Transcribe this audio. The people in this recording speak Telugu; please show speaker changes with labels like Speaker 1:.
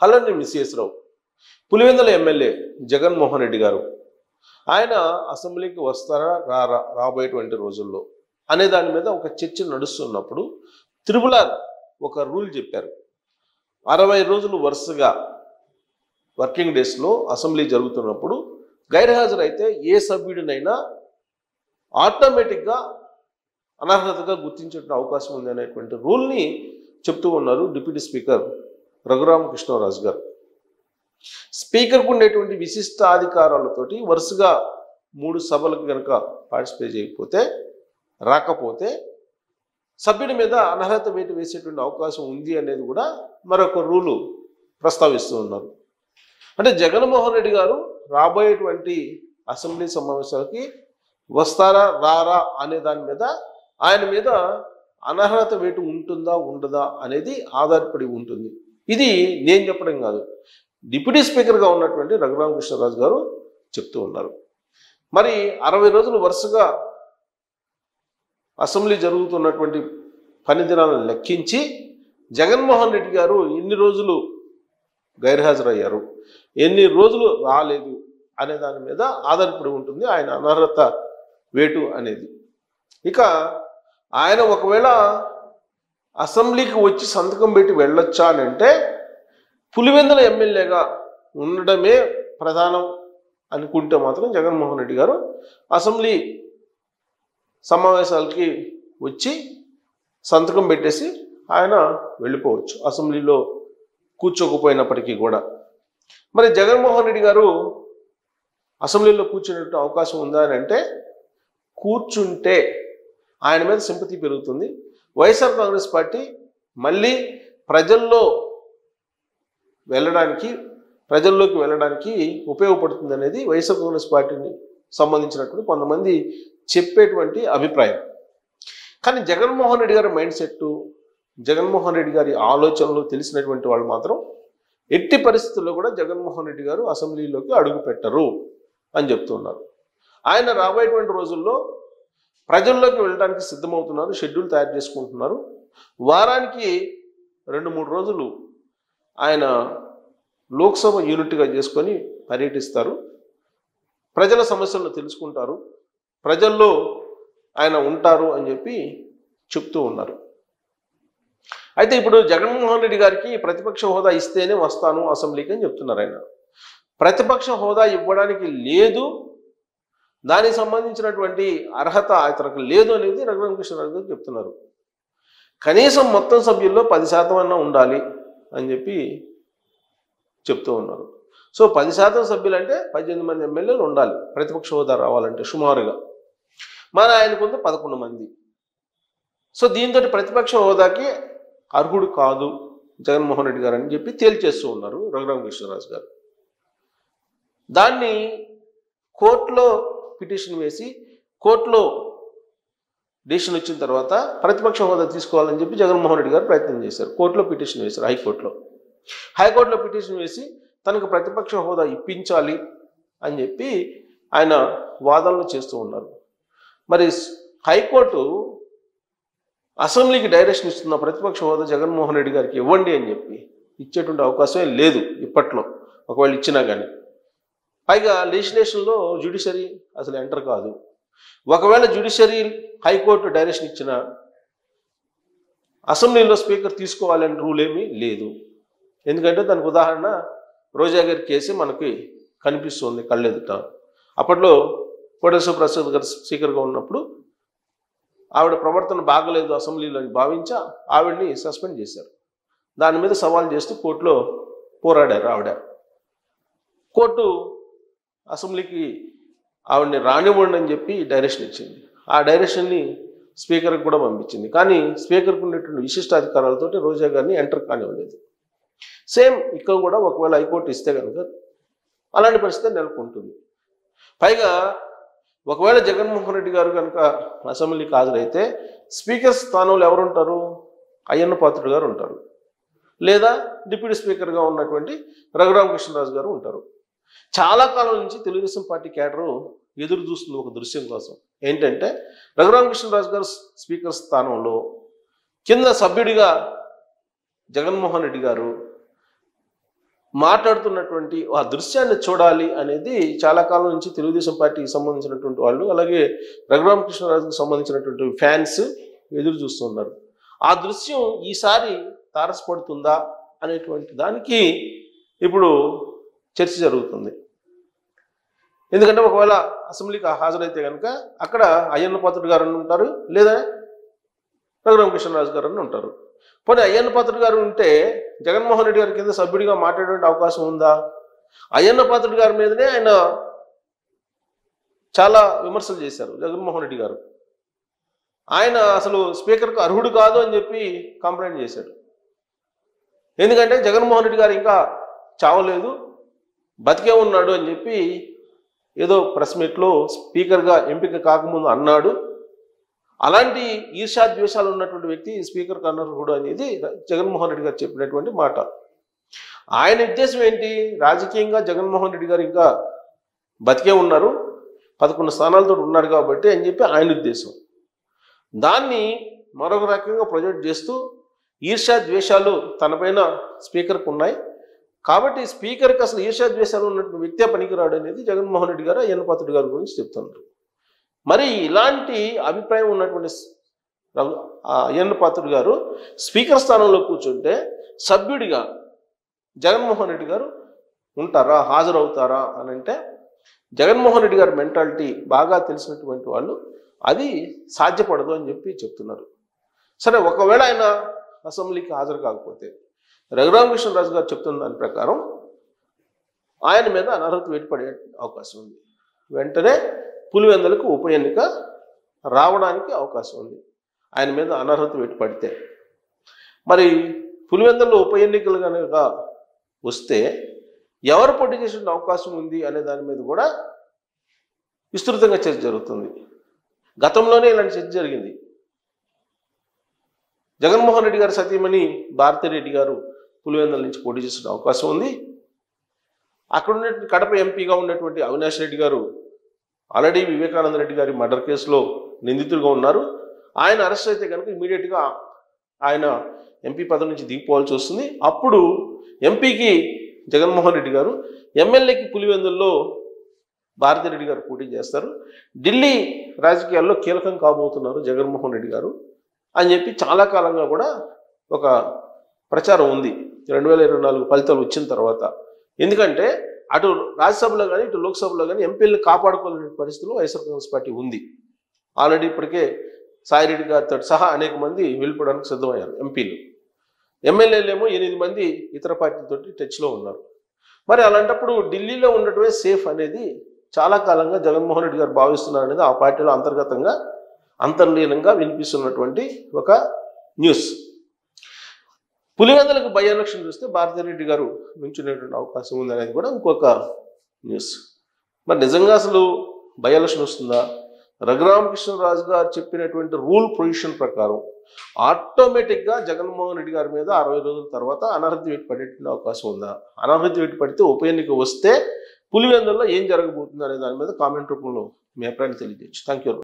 Speaker 1: హల్లని మిస్సేసరావు పులివెందుల ఎమ్మెల్యే జగన్మోహన్ రెడ్డి గారు ఆయన అసెంబ్లీకి వస్తారా రాబోయేటువంటి రోజుల్లో అనే దాని మీద ఒక చర్చ నడుస్తున్నప్పుడు త్రిపులార్ ఒక రూల్ చెప్పారు. 60 రోజులు వరుసగా వర్కింగ్ డేస్లో అసెంబ్లీ జరుగుతున్నప్పుడు గైర్హాజరైతే ఏ సభ్యుడినైనా ఆటోమేటిక్గా అనర్హతగా గుర్తించే అవకాశం ఉంది అనేటువంటి రూల్ని చెప్తూ ఉన్నారు డిప్యూటీ స్పీకర్ రఘురామకృష్ణరాజు గారు. స్పీకర్కు ఉండేటువంటి విశిష్ట అధికారాలతోటి వరుసగా 3 సభలకు కనుక పార్టిసిపేట్ చేయకపోతే రాకపోతే సభ్యుడి మీద అనర్హత వేటు వేసేటువంటి అవకాశం ఉంది అనేది కూడా మరొక రూలు ప్రస్తావిస్తూ ఉన్నారు. అంటే జగన్మోహన్ రెడ్డి గారు రాబోయేటువంటి అసెంబ్లీ సమావేశాలకి వస్తారా రారా అనే దాని మీద ఆయన మీద అనర్హత వేటు ఉంటుందా ఉండదా అనేది ఆధారపడి ఉంటుంది. ఇది నేను చెప్పడం కాదు, డిప్యూటీ స్పీకర్గా ఉన్నటువంటి రఘురామకృష్ణరాజు గారు చెప్తూ ఉన్నారు. మరి 60 రోజులు వరుసగా అసెంబ్లీ జరుగుతున్నటువంటి పని దినాలను లెక్కించి జగన్మోహన్ రెడ్డి గారు ఎన్ని రోజులు గైర్హాజరయ్యారు, ఎన్ని రోజులు రాలేదు అనే దాని మీద ఆధారపడి ఉంటుంది ఆయన అనర్హత వేటు అనేది. ఇక ఆయన ఒకవేళ అసెంబ్లీకి వచ్చి సంతకం పెట్టి వెళ్ళొచ్చా అని అంటే పులివెందుల ఎమ్మెల్యేగా ఉండడమే ప్రధానం అనుకుంటే మాత్రం జగన్మోహన్ రెడ్డి గారు అసెంబ్లీ సమావేశాలకి వచ్చి సంతకం పెట్టేసి ఆయన వెళ్ళిపోవచ్చు అసెంబ్లీలో కూర్చోకపోయినప్పటికీ కూడా. మరి జగన్మోహన్ రెడ్డి గారు అసెంబ్లీలో కూర్చునే అవకాశం ఉందా అని అంటే కూర్చుంటే ఆయన మీద సింపతి పెరుగుతుంది. వైఎస్ఆర్ కాంగ్రెస్ పార్టీ మళ్ళీ ప్రజల్లోకి వెళ్ళడానికి ఉపయోగపడుతుంది అనేది వైఎస్ఆర్ కాంగ్రెస్ పార్టీని సంబంధించినటువంటి కొంతమంది చెప్పేటువంటి అభిప్రాయం. కానీ జగన్మోహన్ రెడ్డి గారి మైండ్ సెట్, జగన్మోహన్ రెడ్డి గారి ఆలోచనలు తెలిసినటువంటి వాళ్ళు మాత్రం ఎట్టి పరిస్థితుల్లో కూడా జగన్మోహన్ రెడ్డి గారు అసెంబ్లీలోకి అడుగు పెట్టరు అని చెప్తున్నారు. ఆయన రాబోయేటువంటి రోజుల్లో ప్రజల్లోకి వెళ్ళడానికి సిద్ధమవుతున్నారు, షెడ్యూల్ తయారు చేసుకుంటున్నారు. వారానికి 2-3 రోజులు ఆయన లోక్సభ యూనిట్గా చేసుకొని పర్యటిస్తారు, ప్రజల సమస్యలను తెలుసుకుంటారు, ప్రజల్లో ఆయన ఉంటారు అని చెప్పి చెప్తూ ఉన్నారు. అయితే ఇప్పుడు జగన్మోహన్ రెడ్డి గారికి ప్రతిపక్ష హోదా ఇస్తేనే వస్తాను అసెంబ్లీకి అని చెప్తున్నారు. ఆయన ప్రతిపక్ష హోదా ఇవ్వడానికి లేదు, దానికి సంబంధించినటువంటి అర్హత అతనికి లేదు అనేది రఘురామకృష్ణరాజు గారు చెప్తున్నారు. కనీసం మొత్తం సభ్యుల్లో 10% అన్నా ఉండాలి అని చెప్పి చెప్తూ ఉన్నారు. సో 10% సభ్యులు అంటే 18 మంది ఎమ్మెల్యేలు ఉండాలి ప్రతిపక్ష హోదా రావాలంటే సుమారుగా. మన ఆయనకుంది 11 మంది. సో దీంతో ప్రతిపక్ష హోదాకి అర్హుడు కాదు జగన్మోహన్ రెడ్డి గారు అని చెప్పి తేల్చేస్తూ ఉన్నారు రఘురామకృష్ణరాజు గారు. దాన్ని కోర్టులో పిటిషన్ వేసి కోర్టులో డిసిషన్ వచ్చిన తర్వాత ప్రతిపక్ష హోదా తీసుకోవాలని చెప్పి జగన్మోహన్ రెడ్డి గారు ప్రయత్నం చేశారు. కోర్టులో పిటిషన్ వేశారు, హైకోర్టులో పిటిషన్ వేసి తనకు ప్రతిపక్ష హోదా ఇప్పించాలి అని చెప్పి ఆయన వాదనలు చేస్తూ ఉన్నారు. మరి హైకోర్టు అసెంబ్లీకి డైరెక్షన్ ఇస్తున్న ప్రతిపక్ష హోదా జగన్మోహన్ రెడ్డి గారికి ఇవ్వండి అని చెప్పి ఇచ్చేటువంటి అవకాశమే లేదు ఇప్పట్లో, ఒకవేళ ఇచ్చినా కానీ. పైగా లెజిస్లేషన్లో జ్యుడిషియరీ అసలు ఎంటర్ కాదు. ఒకవేళ జ్యుడిషియరీ హైకోర్టు డైరెక్షన్ ఇచ్చిన అసెంబ్లీలో స్పీకర్ తీసుకోవాలని రూల్ ఏమీ లేదు. ఎందుకంటే దానికి ఉదాహరణ రోజా గారి కేసు మనకి కనిపిస్తుంది కళ్ళెదుట. అప్పట్లో కోటేశ్వర ప్రసాద్ గారు స్పీకర్గా ఉన్నప్పుడు ఆవిడ ప్రవర్తన బాగలేదు అసెంబ్లీలో అని భావించి ఆవిడని సస్పెండ్ చేశారు. దాని మీద సవాల్ చేస్తూ కోర్టులో పోరాడారు ఆవిడ. కోర్టు అసెంబ్లీకి ఆవిడని రానివ్వండి అని చెప్పి డైరెక్షన్ ఇచ్చింది. ఆ డైరెక్షన్ని స్పీకర్కి కూడా పంపించింది. కానీ స్పీకర్కి ఉండేటువంటి విశిష్ట అధికారాలతో రోజా గారిని ఎంటర్ కానివ్వలేదు. సేమ్ ఇక్కడ కూడా ఒకవేళ హైకోర్టు ఇస్తే కనుక అలాంటి పరిస్థితి నెలకొంటుంది. పైగా ఒకవేళ జగన్మోహన్ రెడ్డి గారు కనుక అసెంబ్లీకి హాజరైతే స్పీకర్ స్థానంలో ఎవరు ఉంటారు? అయ్యన్న పాత్రుడు గారు ఉంటారు, లేదా డిప్యూటీ స్పీకర్గా ఉన్నటువంటి రఘురామకృష్ణరాజు గారు ఉంటారు. చాలా కాలం నుంచి తెలుగుదేశం పార్టీ క్యాడరు ఎదురు చూస్తుంది ఒక దృశ్యం కోసం. ఏంటంటే రఘురామకృష్ణరాజు గారు స్పీకర్ స్థానంలో కింద సభ్యుడిగా జగన్మోహన్ రెడ్డి గారు మాట్లాడుతున్నటువంటి ఆ దృశ్యాన్ని చూడాలి అనేది చాలా కాలం నుంచి తెలుగుదేశం పార్టీకి సంబంధించినటువంటి వాళ్ళు, అలాగే రఘురామకృష్ణరాజుకు సంబంధించినటువంటి ఫ్యాన్స్ ఎదురు చూస్తున్నారు. ఆ దృశ్యం ఈసారి తారసపడుతుందా అనేటువంటి దానికి ఇప్పుడు చర్చ జరుగుతుంది. ఎందుకంటే ఒకవేళ అసెంబ్లీకి హాజరైతే కనుక అక్కడ అయ్యన్న పాత్రుడు గారు అని ఉంటారు, లేదా రఘురామకృష్ణరాజు గారు అని ఉంటారు. పోనీ అయ్యన్న పాత్రుడు గారు ఉంటే జగన్మోహన్ రెడ్డి గారి కింద సభ్యుడిగా మాట్లాడే అవకాశం ఉందా? అయ్యన్న పాత్రుడు గారి మీదనే ఆయన చాలా విమర్శలు చేశారు జగన్మోహన్ రెడ్డి గారు. ఆయన అసలు స్పీకర్కు అర్హుడు కాదు అని చెప్పి కంప్లైంట్ చేశాడు. ఎందుకంటే జగన్మోహన్ రెడ్డి గారు ఇంకా చావలేదు, బతికే ఉన్నాడు అని చెప్పి ఏదో ప్రెస్ మీట్లో స్పీకర్గా ఎంపిక కాకముందు అన్నాడు. అలాంటి ఈర్ష్యాద్వేషాలు ఉన్నటువంటి వ్యక్తి స్పీకర్కి అనర్హుడు అనేది జగన్మోహన్ రెడ్డి గారు చెప్పినటువంటి మాట. ఆయన ఉద్దేశం ఏంటి? రాజకీయంగా జగన్మోహన్ రెడ్డి గారు ఇంకా బతికే ఉన్నారు, 11 స్థానాలతో ఉన్నారు కాబట్టి అని చెప్పి ఆయన ఉద్దేశం. దాన్ని మరొక రకంగా ప్రొజెక్ట్ చేస్తూ ఈర్ష్యాద్వేషాలు తనపైన స్పీకర్కు ఉన్నాయి కాబట్టి స్పీకర్కి అసలు ఈర్ష్యాద్వేషాలు ఉన్నటువంటి వ్యక్తే పనికిరాడు అనేది జగన్మోహన్ రెడ్డి గారు అయ్యన్న పాత్రుడు గారి గురించి చెప్తున్నారు. మరి ఇలాంటి అభిప్రాయం ఉన్నటువంటి అయ్యన్న పాత్రుడు గారు స్పీకర్ స్థానంలో కూర్చుంటే సభ్యుడిగా జగన్మోహన్ రెడ్డి గారు ఉంటారా, హాజరవుతారా అని అంటే జగన్మోహన్ రెడ్డి గారి మెంటాలిటీ బాగా తెలిసినటువంటి వాళ్ళు అది సాధ్యపడదు అని చెప్పి చెప్తున్నారు. సరే, ఒకవేళ ఆయన అసెంబ్లీకి హాజరు కాకపోతే రఘురామకృష్ణరాజు గారు చెప్తున్న దాని ప్రకారం ఆయన మీద అనర్హత వేటు పడే అవకాశం ఉంది. వెంటనే పులివెందులకు ఉప ఎన్నిక రావడానికి అవకాశం ఉంది ఆయన మీద అనర్హత వేటు పడితే. మరి పులివెందుల్లో ఉప ఎన్నికలు కనుక వస్తే ఎవరు పోటీ చేసే అవకాశం ఉంది అనే దాని మీద కూడా విస్తృతంగా చర్చ జరుగుతుంది. గతంలోనే ఇలాంటి చర్చ జరిగింది. జగన్మోహన్ రెడ్డి గారి సతీమణి భారతిరెడ్డి గారు పులివెందుల నుంచి పోటీ చేసే అవకాశం ఉంది. అక్కడ ఉన్నటువంటి కడప ఎంపీగా ఉన్నటువంటి అవినాష్ రెడ్డి గారు ఆల్రెడీ వివేకానంద రెడ్డి గారి మర్డర్ కేసులో నిందితులుగా ఉన్నారు. ఆయన అరెస్ట్ అయితే కనుక ఇమీడియట్గా ఆయన ఎంపీ పదవి నుంచి దిగిపోవాల్సి వస్తుంది. అప్పుడు ఎంపీకి జగన్మోహన్ రెడ్డి గారు, ఎమ్మెల్యేకి పులివెందుల్లో భారతిరెడ్డి గారు పోటీ చేస్తారు. ఢిల్లీ రాజకీయాల్లో కీలకం కాబోతున్నారు జగన్మోహన్ రెడ్డి గారు అని చెప్పి చాలా కాలంగా కూడా ఒక ప్రచారం ఉంది 2024 ఫలితాలు వచ్చిన తర్వాత. ఎందుకంటే అటు రాజ్యసభలో కానీ ఇటు లోక్సభలో కానీ ఎంపీలను కాపాడుకోలేని పరిస్థితుల్లో వైఎస్ఆర్ కాంగ్రెస్ పార్టీ ఉంది. ఆల్రెడీ ఇప్పటికే సాయిరెడ్డి గారితో సహా అనేక మంది వెళ్ళిపోవడానికి సిద్ధమయ్యారు ఎంపీలు. ఎమ్మెల్యేలేమో 8 మంది ఇతర పార్టీలతోటి టచ్లో ఉన్నారు. మరి అలాంటప్పుడు ఢిల్లీలో ఉండటమే సేఫ్ అనేది చాలా కాలంగా జగన్మోహన్ రెడ్డి గారు భావిస్తున్నారు అనేది ఆ పార్టీలో అంతర్గతంగా అంతర్లీనంగా వినిపిస్తున్నటువంటి ఒక న్యూస్. పులివెందులకు బై ఎలక్షన్ చూస్తే భారతిరెడ్డి గారు నుంచునేటువంటి అవకాశం ఉందనేది కూడా ఇంకొక న్యూస్. మరి నిజంగా అసలు బై ఎలక్షన్ వస్తుందా? రఘురామకృష్ణరాజు గారు చెప్పినటువంటి రూల్ ప్రొవిజన్ ప్రకారం ఆటోమేటిక్గా జగన్మోహన్ రెడ్డి గారి మీద 60 రోజుల తర్వాత అనర్హత వేటు పడేటువంటి అవకాశం ఉందా? అనర్హత వేటు పడితే ఉప ఎన్నిక వస్తే పులివెందుల్లో ఏం జరగబోతుంది అనే దాని మీద కామెంట్ రూపంలో మీ అభిప్రాయాన్ని తెలియజేయచ్చు. Thank you.